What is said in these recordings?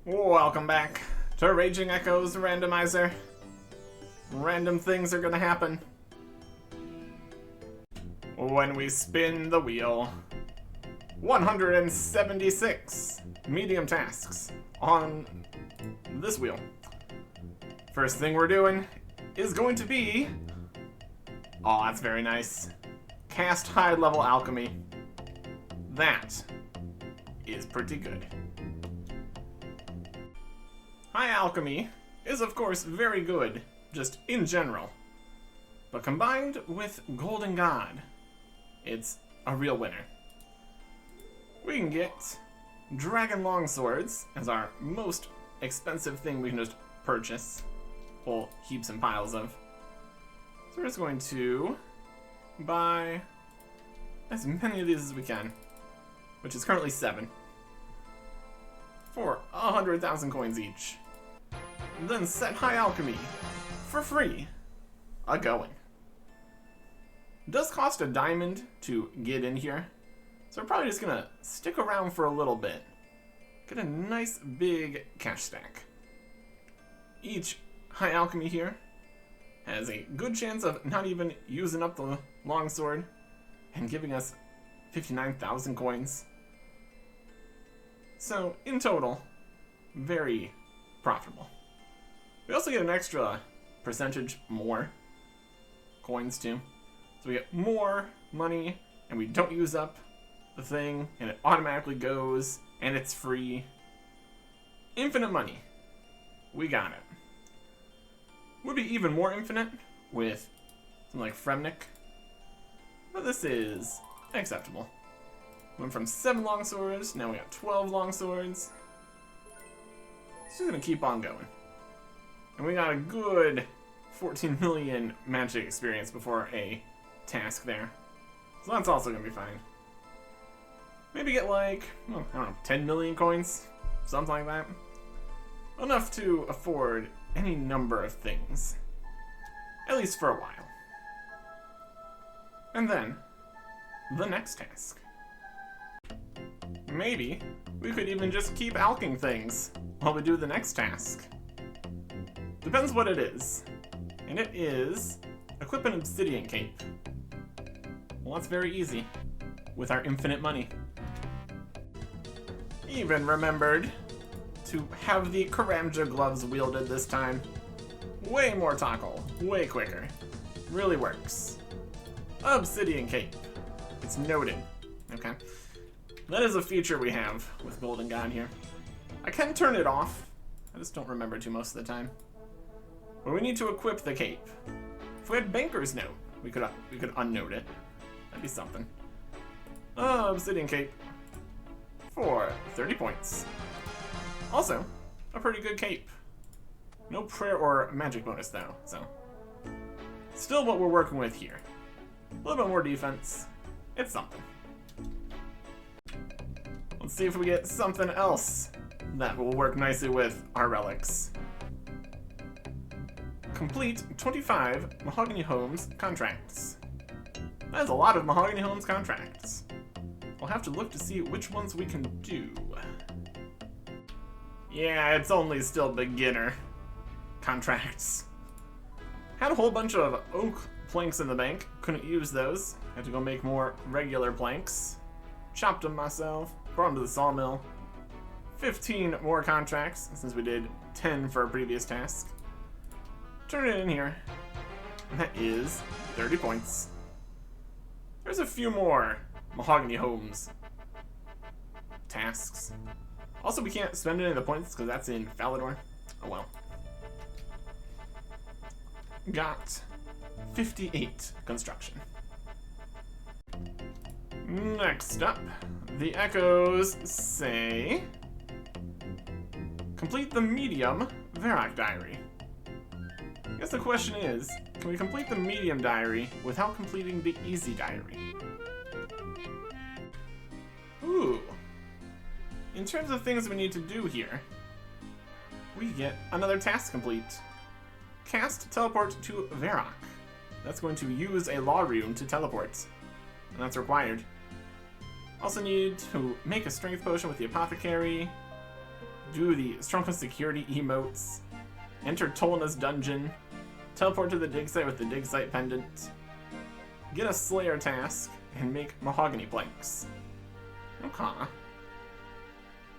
Welcome back to Raging Echoes Randomizer. Random things are gonna happen when we spin the wheel. 176 medium tasks on this wheel. First thing we're doing is going to be... Oh, that's very nice. Cast high level alchemy. That is pretty good. High alchemy is of course very good, just in general. But combined with Golden God, it's a real winner. We can get Dragon Longswords as our most expensive thing we can just purchase. Whole heaps and piles of. So we're just going to buy as many of these as we can, which is currently 7. For 100,000 coins each. And then set high alchemy for free. A-going. It does cost a diamond to get in here, so we're probably just gonna stick around for a little bit. Get a nice big cash stack. Each high alchemy here has a good chance of not even using up the longsword and giving us 59,000 coins. So, in total, very profitable. We also get an extra percentage more coins too. So we get more money and we don't use up the thing and it automatically goes and it's free. Infinite money. We got it. Would be even more infinite with something like Fremnik, but this is acceptable. Went from 7 longswords, now we got 12 longswords. It's just gonna keep on going. And we got a good 14 million magic experience before a task there. So that's also gonna be fine. Maybe get like, well, I don't know, 10 million coins? Something like that. Enough to afford any number of things. At least for a while. And then, the next task. Maybe we could even just keep alching things while we do the next task. Depends what it is. And it is equip an obsidian cape. Well, that's very easy with our infinite money. Even remembered to have the Karamja gloves wielded this time. Way more tackle, way quicker. Really works. Obsidian cape. It's noted. Okay. That is a feature we have with Golden God here. I can turn it off. I just don't remember to most of the time. But we need to equip the cape. If we had Banker's Note, we could unnote it. That'd be something. Obsidian cape for 30 points. Also, a pretty good cape. No prayer or magic bonus though, so still what we're working with here. A little bit more defense. It's something. Let's see if we get something else that will work nicely with our relics. Complete 25 Mahogany Homes contracts. That is a lot of Mahogany Homes contracts. We'll have to look to see which ones we can do. Yeah, it's only still beginner contracts. Had a whole bunch of oak planks in the bank. Couldn't use those. Had to go make more regular planks. Chopped them myself. Brought them to the sawmill. 15 more contracts since we did 10 for our previous task. Turn it in here. And that is 30 points. There's a few more Mahogany Homes tasks. Also, we can't spend any of the points because that's in Falador. Oh well. Got 58 construction. Next up, the echoes say, complete the medium Varrock diary. I guess the question is, can we complete the medium diary without completing the easy diary? Ooh. In terms of things we need to do here, we get another task complete. Cast teleport to Varrock. that's going to use a law rune to teleport. And that's required. Also need to make a strength potion with the apothecary, do the strongest security emotes, enter Tolna's dungeon, teleport to the dig site with the dig site pendant, get a slayer task, and make mahogany planks. Okay.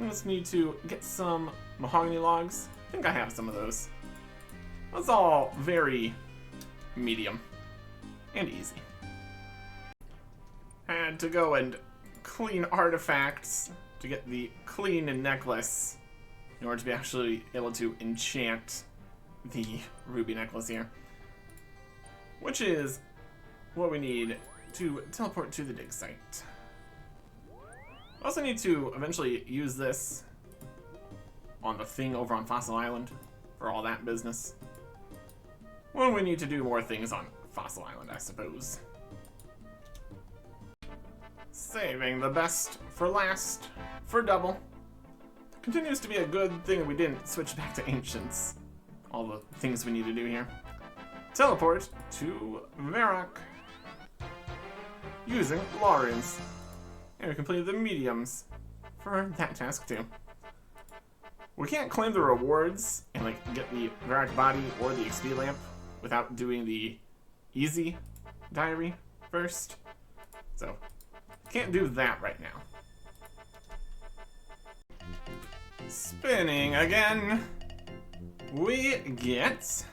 We just need to get some mahogany logs. I think I have some of those. That's all very medium and easy. Had to go and clean artifacts to get the clean necklace in order to be actually able to enchant the ruby necklace here, which is what we need to teleport to the dig site. I also need to eventually use this on the thing over on Fossil Island for all that business. Well, we need to do more things on Fossil Island, I suppose. Saving the best for last for double. Continues to be a good thing we didn't switch back to Ancients. All the things we need to do here. Teleport to Varrock using Laurens. And we completed the mediums for that task too. We can't claim the rewards and like get the Varrock body or the XP lamp without doing the easy diary first. So can't do that right now. Spinning again. We get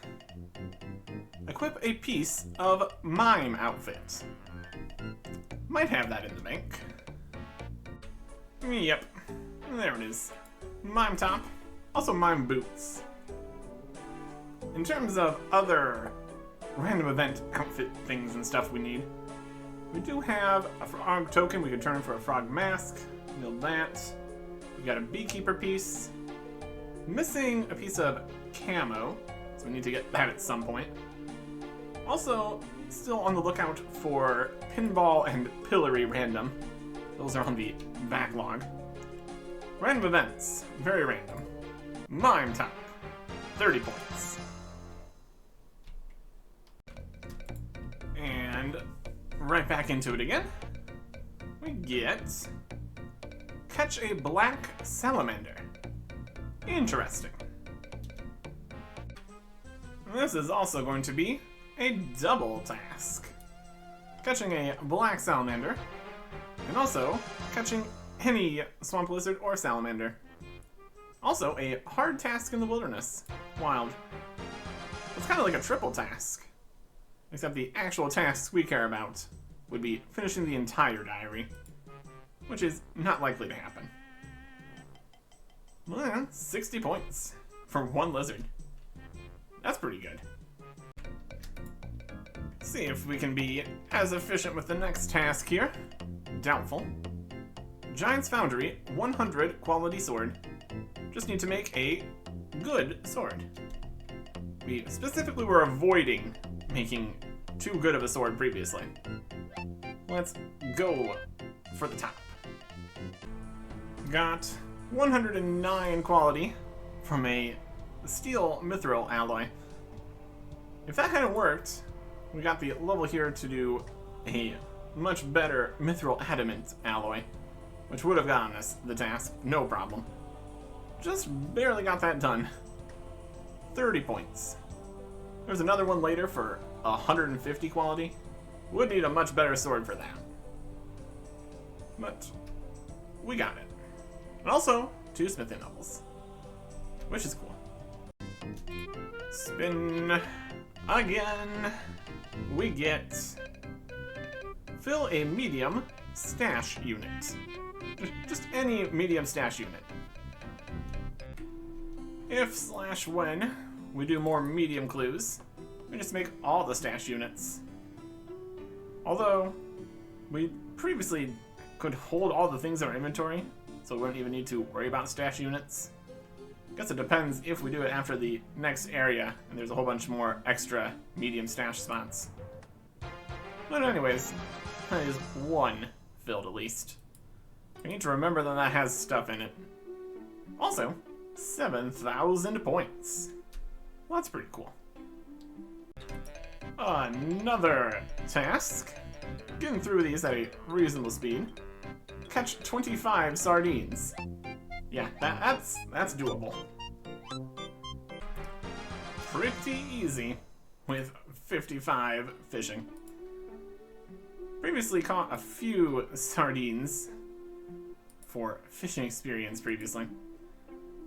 equip a piece of mime outfit. Might have that in the bank. Yep, there it is. Mime top, also mime boots. In terms of other random event outfit things and stuff we need, we do have a frog token we could turn for a frog mask. Build that. We got a beekeeper piece. Missing a piece of camo, so we need to get that at some point. Also, still on the lookout for pinball and pillory random. Those are on the backlog. Random events, very random. Mime top, 30 points. And right back into it again. We get catch a black salamander. Interesting. This is also going to be a double task. Catching a black salamander, and also catching any swamp lizard or salamander. Also a hard task in the wilderness. Wild. It's kind of like a triple task. Except the actual tasks we care about would be finishing the entire diary, which is not likely to happen. Well, 60 points for one lizard. That's pretty good. See if we can be as efficient with the next task here. Doubtful. Giant's Foundry, 100 quality sword. Just need to make a good sword. We specifically were avoiding making too good of a sword previously. Let's go for the top. Got 109 quality from a steel mithril alloy. If that hadn't worked, we got the level here to do a much better mithril adamant alloy, which would have gotten us the task, no problem. Just barely got that done. 30 points. There's another one later for 150 quality. Would need a much better sword for that. But we got it. And also, 2 smithing levels, which is cool. Spin again. We get fill a medium stash unit. Just any medium stash unit. If/when we do more medium clues, we just make all the stash units. Although, we previously could hold all the things in our inventory, so we wouldn't even need to worry about stash units. Guess it depends if we do it after the next area, and there's a whole bunch more extra medium stash spots. But anyways, that is one filled at least. I need to remember that that has stuff in it. Also, 7,000 points. Well, that's pretty cool. Another task. Getting through these at a reasonable speed. Catch 25 sardines. Yeah, that's doable. Pretty easy with 55 fishing. Previously caught a few sardines for fishing experience previously.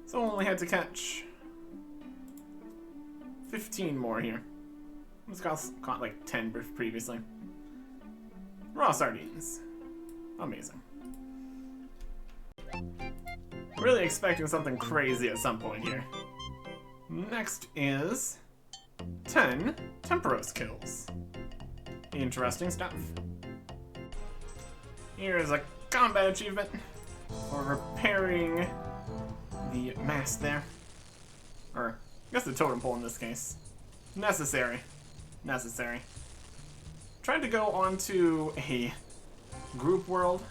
So only had to catch 15 more here. I was caught like 10 previously. Raw sardines. Amazing. Really expecting something crazy at some point here. Next is 10 Temporos kills. Interesting stuff. Here is a combat achievement for repairing the mast there. Or, I guess the totem pole in this case. Necessary. Necessary. Tried to go onto a group world,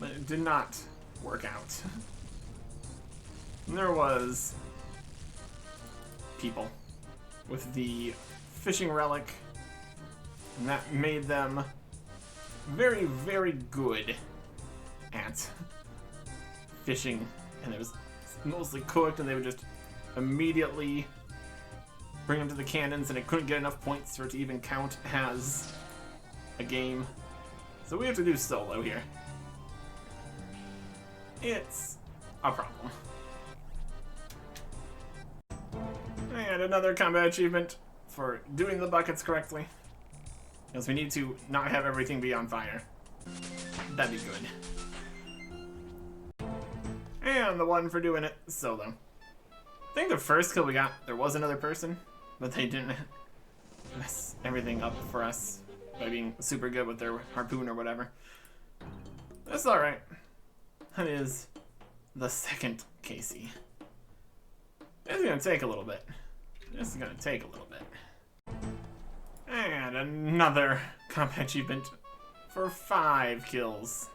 but it did not work out. And there was people with the fishing relic, and that made them very, very good at fishing, and it was mostly cooked, and they would just immediately bring them to the cannons, and it couldn't get enough points for it to even count as a game. So we have to do solo here. It's a problem. And another combat achievement for doing the buckets correctly. Because we need to not have everything be on fire. That'd be good. And the one for doing it solo. I think the first kill we got, there was another person, but they didn't mess everything up for us by being super good with their harpoon or whatever. That's alright. That is the second Casey. It's gonna take a little bit. This is gonna take a little bit. And another combat achievement for 5 kills.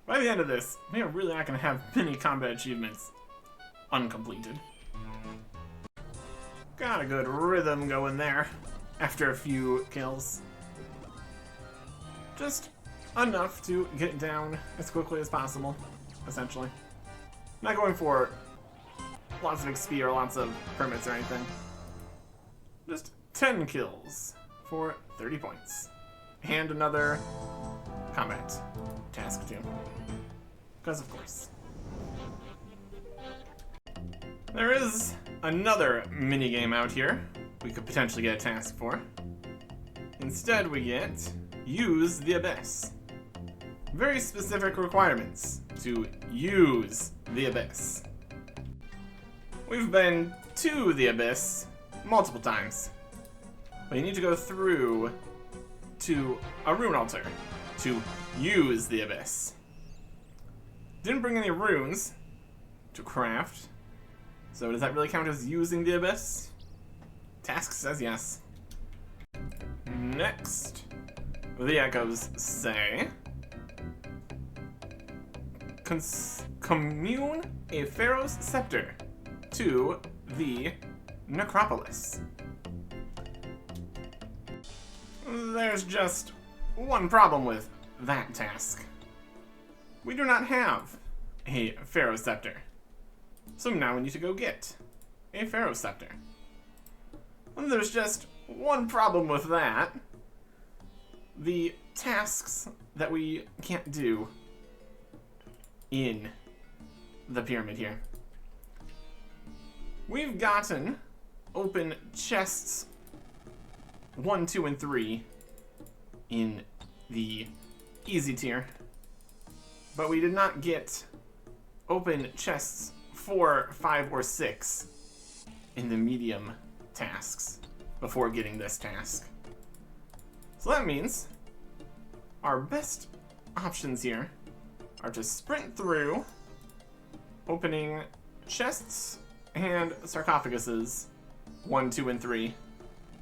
By the end of this, we are really not gonna have many combat achievements uncompleted. Got a good rhythm going there after a few kills. Just enough to get it down as quickly as possible, essentially. Not going for lots of XP or lots of permits or anything. Just 10 kills for 30 points. And another combat task too. Because of course. There is another minigame out here we could potentially get a task for. Instead we get use the abyss. Very specific requirements to use the abyss. We've been to the abyss multiple times, but you need to go through to a rune altar to use the abyss. Didn't bring any runes to craft, so does that really count as using the abyss? Task says yes. Next, the echoes say, commune a pharaoh's scepter to the necropolis. There's just one problem with that task. We do not have a pharaoh scepter. So now we need to go get a pharaoh scepter. And there's just one problem with that. The tasks that we can't do in the pyramid here. We've gotten open chests 1, 2, and 3 in the easy tier, but we did not get open chests 4, 5, or 6 in the medium tasks before getting this task. So that means our best options here are to sprint through opening chests and sarcophaguses 1, 2, and 3,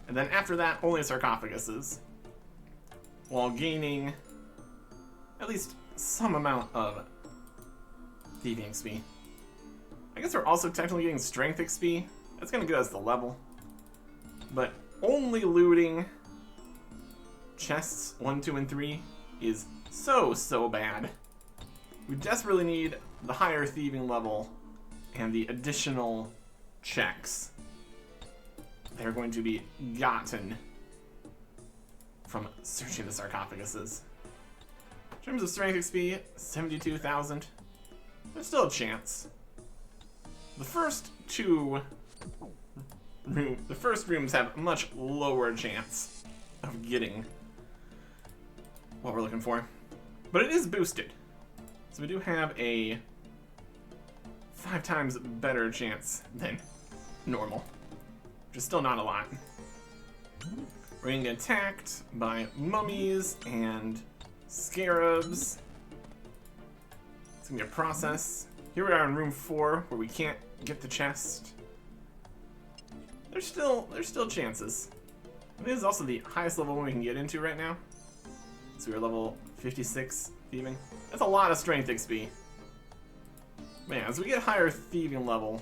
and then after that only sarcophaguses, while gaining at least some amount of thieving XP. I guess we're also technically getting strength XP. That's gonna get us the level, but only looting chests 1, 2, and 3 is so bad. We desperately need the higher thieving level and the additional checks. They're going to be gotten from searching the sarcophaguses. In terms of strength XP, 72,000. There's still a chance. The first rooms have a much lower chance of getting what we're looking for. But it is boosted. So we do have a 5 times better chance than normal. Which is still not a lot. We're gonna get attacked by mummies and scarabs. It's gonna be a process. Here we are in room 4 where we can't get the chest. There's still chances. This is also the highest level we can get into right now. So we're level 56 thieving. That's a lot of strength XP. Man, as we get higher thieving level,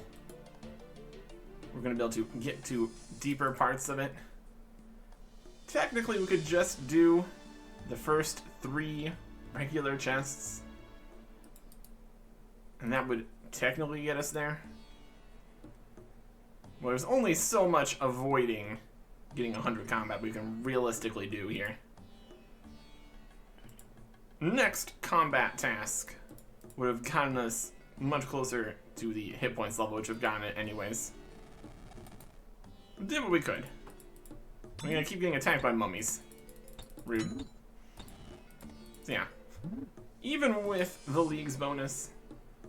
we're gonna be able to get to deeper parts of it. Technically, we could just do the first 3 regular chests, and that would technically get us there. Well, there's only so much avoiding getting 100 combat we can realistically do here. Next combat task would have gotten us much closer to the hit points level, which would have gotten it anyways. We did what we could. We're gonna keep getting attacked by mummies. Rude. So yeah. Even with the League's bonus,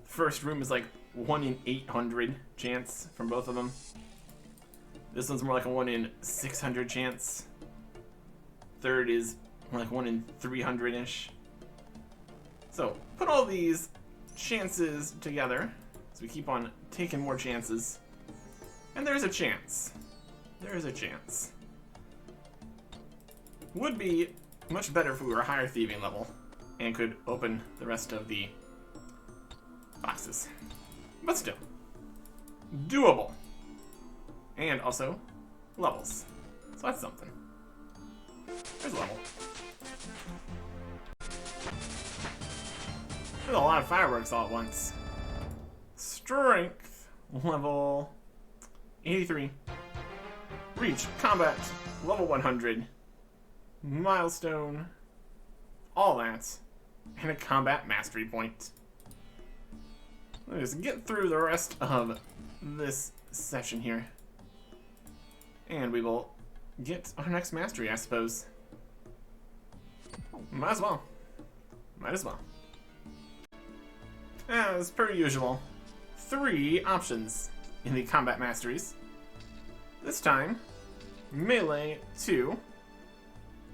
first room is like 1 in 800 chance from both of them. This one's more like a 1 in 600 chance. Third is more like 1 in 300-ish. So, put all these chances together, so we keep on taking more chances. And there's a chance. There is a chance. Would be much better if we were a higher thieving level and could open the rest of the boxes. But still, doable. And also, levels. So that's something. There's a level. There's a lot of fireworks all at once. Strength, level 83. Reach, combat, level 100. Milestone, all that. And a combat mastery point. Let's get through the rest of this session here. And we will get our next mastery, I suppose. Might as well. Might as well. As per usual, 3 options in the combat masteries. This time, melee 2,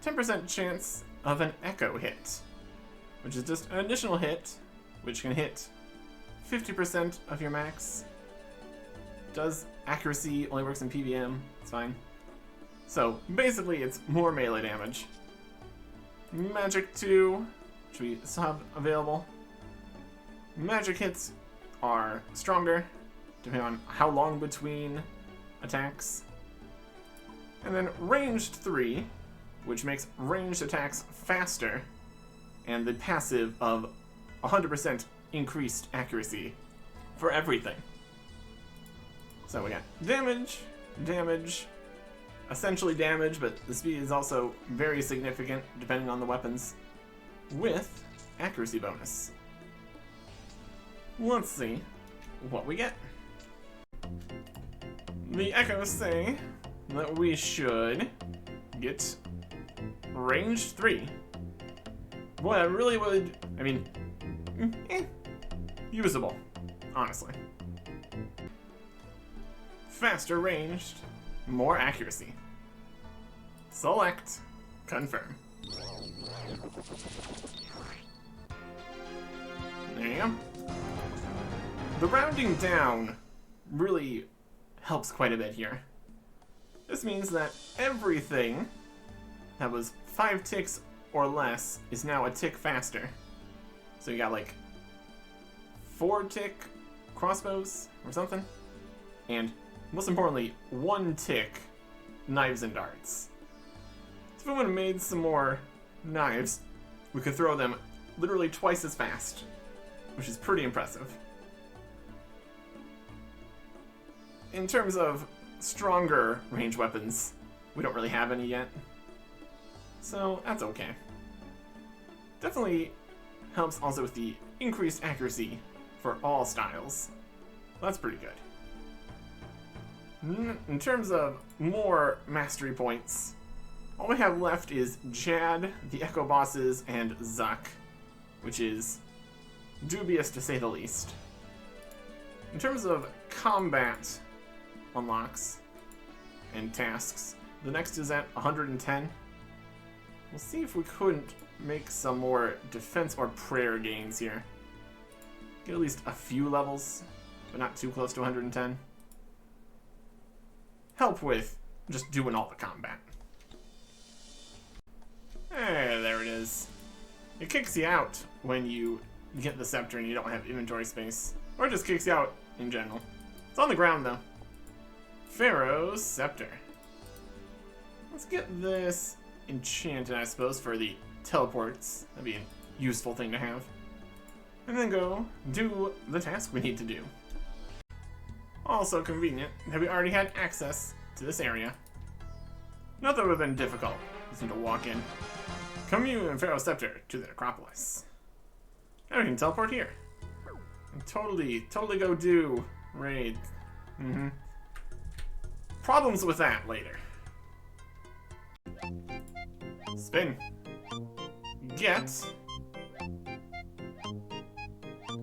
10% chance of an echo hit, which is just an additional hit, which can hit 50% of your max. Does accuracy, only works in PVM, it's fine. So basically it's more melee damage. Magic 2, which we still have available. Magic hits are stronger, depending on how long between attacks. And then ranged 3, which makes ranged attacks faster, and the passive of 100% increased accuracy for everything. So we got damage, essentially damage, but the speed is also very significant depending on the weapons, with accuracy bonus. Let's see what we get. The echoes say that we should get ranged 3. Boy, I really would, I mean, usable, honestly. Faster ranged, more accuracy. Select, confirm. There you go. The rounding down really helps quite a bit here. This means that everything that was 5 ticks or less is now a tick faster. So you got like 4 tick crossbows or something, and most importantly, 1 tick knives and darts. So if we would have made some more knives, we could throw them literally twice as fast, which is pretty impressive. In terms of stronger range weapons, we don't really have any yet, so that's okay. Definitely helps also with the increased accuracy for all styles. That's pretty good. In terms of more mastery points, all we have left is Jad, the Echo Bosses, and Zuck, which is dubious to say the least. In terms of combat unlocks and tasks, the next is at 110. We'll see if we couldn't make some more defense or prayer gains here. Get at least a few levels, but not too close to 110. Help with just doing all the combat. There it is. It kicks you out when you get the scepter and you don't have inventory space. Or it just kicks you out in general. It's on the ground though. Pharaoh's Scepter. Let's get this enchanted, I suppose, for the teleports. That'd be a useful thing to have. And then go do the task we need to do. Also convenient that we already had access to this area. Not that it would have been difficult. Just need to walk in. Commune and Pharaoh's Scepter to the Acropolis. Now we can teleport here. And totally go do raid. Problems with that later. Spin. Get.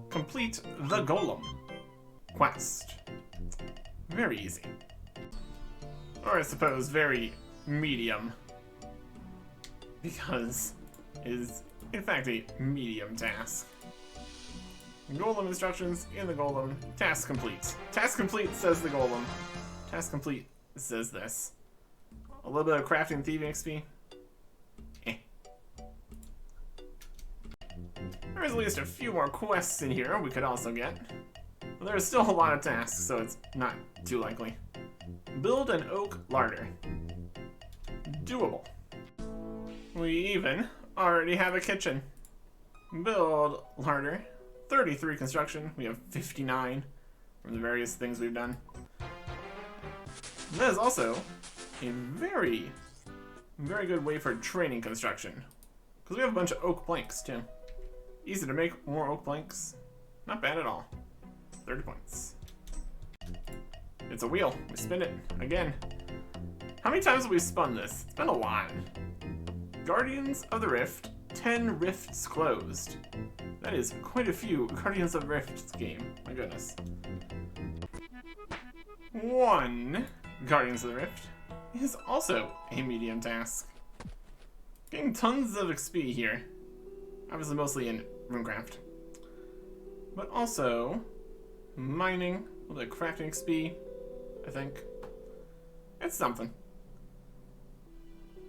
Complete the Golem quest. Very easy. Or I suppose very medium. Because it is, in fact, a medium task. Golem instructions in the Golem. Task complete. Task complete says the Golem. Task complete says this. A little bit of crafting and thieving XP. There's at least a few more quests in here we could also get. But there's still a lot of tasks, so it's not too likely. Build an oak larder. Doable. We even already have a kitchen. Build larder. 33 construction. We have 59 from the various things we've done. That is also a very good way for training construction. Because we have a bunch of oak planks too. Easy to make more oak planks. Not bad at all. 30 points. It's a wheel. We spin it again. How many times have we spun this? It's been a lot. Guardians of the Rift. 10 rifts closed. That is quite a few Guardians of the Rift game. My goodness. 1 Guardians of the Rift is also a medium task. Getting tons of XP here. Obviously mostly in RuneCraft. But also mining, a little bit of crafting XP, I think. It's something.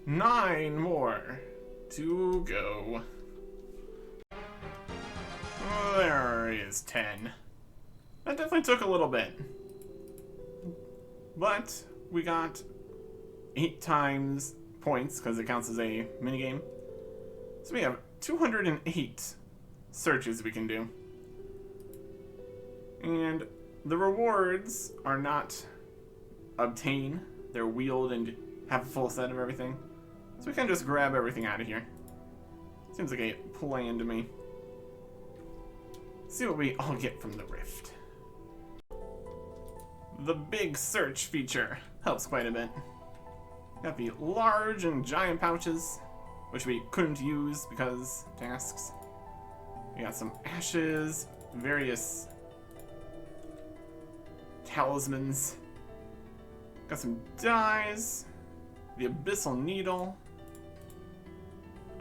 9 more to go. There is 10. That definitely took a little bit. But we got 8 times points because it counts as a minigame. So we have 208 searches we can do. And the rewards are not obtain, they're wheeled and have a full set of everything. So we can just grab everything out of here. Seems like a plan to me. See what we all get from the Rift. The big search feature helps quite a bit. Got the large and giant pouches, which we couldn't use because tasks. We got some ashes, various talismans. Got some dyes, the abyssal needle,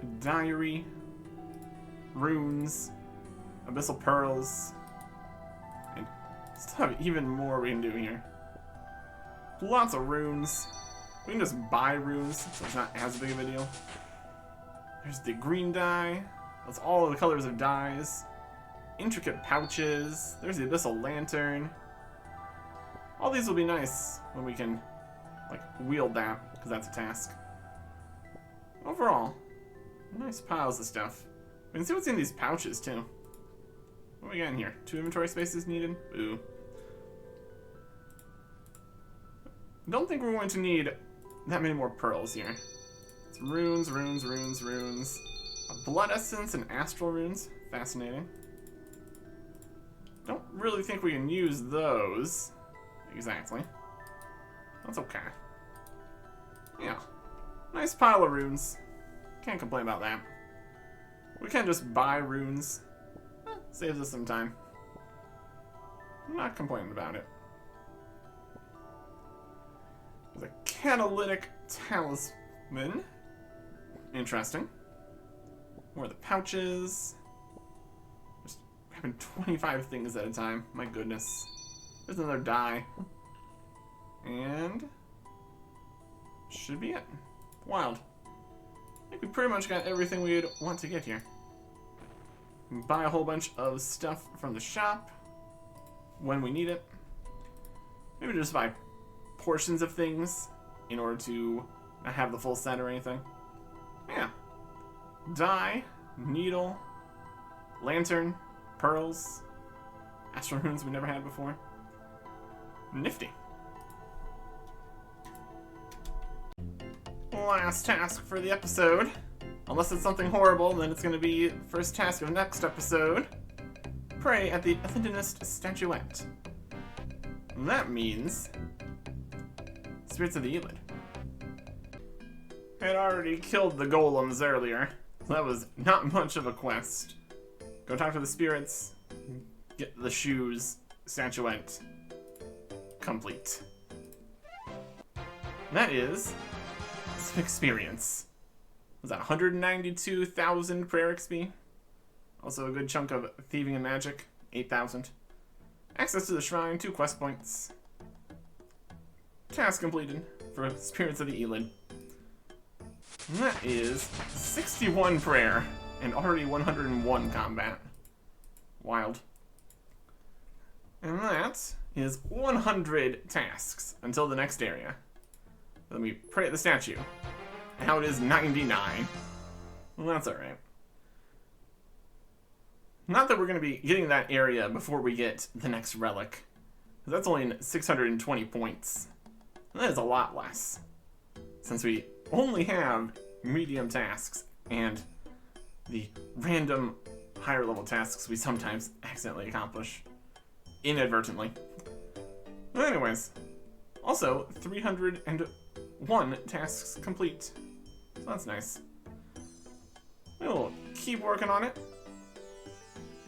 a diary, runes, abyssal pearls, and still have even more we can do here. Lots of runes. We can just buy runes, so it's not as big of a deal. There's the green dye. That's all of the colors of dyes. Intricate pouches. There's the abyssal lantern. All these will be nice when we can like, wield that, because that's a task. Overall, nice piles of stuff. We can see what's in these pouches, too. What do we got in here? 2 inventory spaces needed? Ooh. Don't think we're going to need that many more pearls here. It's runes, runes, runes, runes. A blood essence and astral runes. Fascinating. Don't really think we can use those. Exactly. That's okay. Yeah. Nice pile of runes. Can't complain about that. We can just buy runes. Saves us some time. I'm not complaining about it. There's a catalytic talisman. Interesting. More of the pouches. Just grabbing 25 things at a time. My goodness. There's another die. And should be it. Wild. I think we pretty much got everything we'd want to get here. Buy a whole bunch of stuff from the shop when we need it. Maybe just buy portions of things in order to not have the full set or anything. Yeah. Dye, needle, lantern, pearls, astral runes we never had before. Nifty. Last task for the episode. Unless it's something horrible, then it's going to be first task of next episode. Pray at the Athendanist statuette. That means spirits of the Elid. I had already killed the golems earlier, so that was not much of a quest. Go talk to the spirits, get the shoes, statuette complete. That is some experience. Was that 192,000 prayer XP? Also a good chunk of thieving and magic, 8,000. Access to the shrine, 2 quest points. Task completed for spirits of the Elid. And that is 61 prayer and already 101 combat. Wild. And that is 100 tasks until the next area. Then we pray at the statue. Now it is 99. Well, that's alright. Not that we're going to be getting that area before we get the next relic. That's only 620 points. That is a lot less. Since we only have medium tasks and the random higher level tasks we sometimes accidentally accomplish. Inadvertently. But anyways. Also, 301 tasks complete. So that's nice. We'll keep working on it.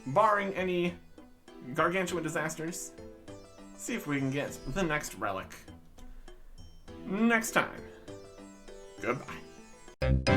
Barring any gargantuan disasters. See if we can get the next relic. Next time. Goodbye.